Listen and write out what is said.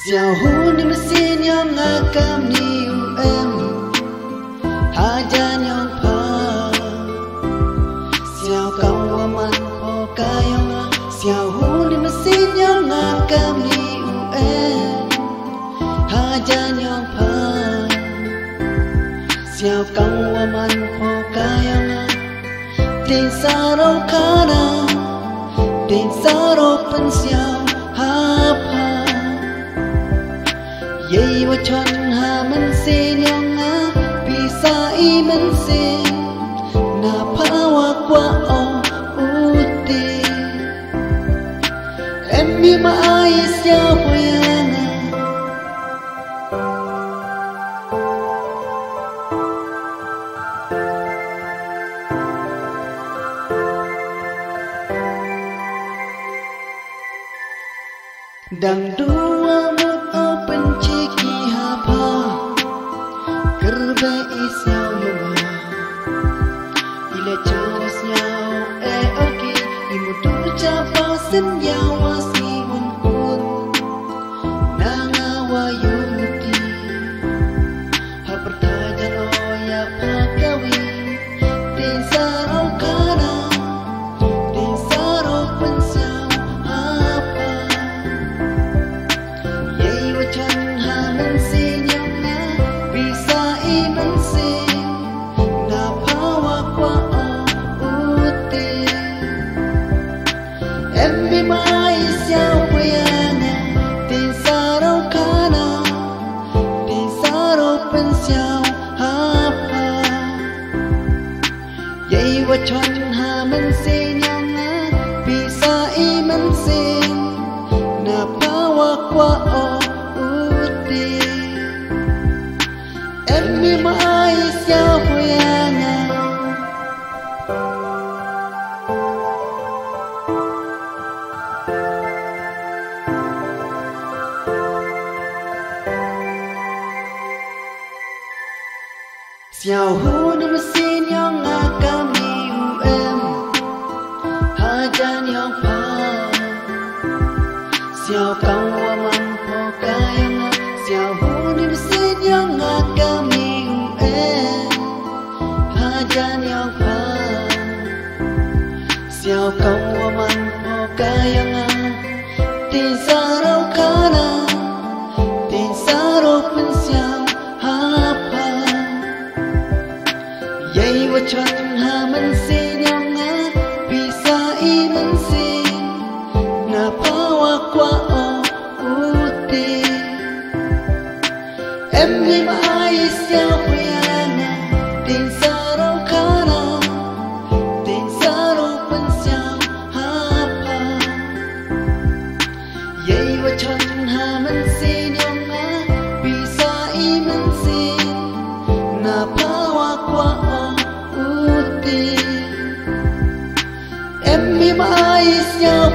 Xiao hu ni mesin yang ngakam ni UM Hajan yang pa Xiao kau waman ho kayong Xiao hu ni mesin yang ngakam ni UM Hajan yang pa Xiao kau waman ho kayong Tin saro kana Tin saro pen xiao hapa Yei wa chon ha man se nyong a bisa I man se na pa wa kwa o uti em mi ma ai sia hoyang dang dua mut open ciki hapa kerbe isyao yoga ile chawas nyao oki imutu chapa senyawa si unkun nanga wayuti hapertajan oya pakawi tinsaro kana tinsaro pensyao hapa Yei wa chan ha man se nyong na bisa I man se na pawa kwa o uti em bi mai xiao huyana tin saro kana tin saro pen xiao ha pa Yei wa chan ha man se nyong na bisa I man se na pawa kwa o uti em mi mai xiao huyana Xiao hu ni mesin yang ngakam ni UM Hajan yang pa Xiao kau waman ho kayang Xiao hu ni mesin yang ngakam ni UM Hajan yang pa Xiao kau waman ho kayang Tin sarau kana Tin sarau pen xiao hapa Yei wa chan ha man se nyong bisa I man se na pawa kwa o uti em mi mai xiao huyana tin saro kana tin saro pen xiao hapa Yei wa chan ha man se nyong bisa I man se na pawa kwa o uti em mi mai xiao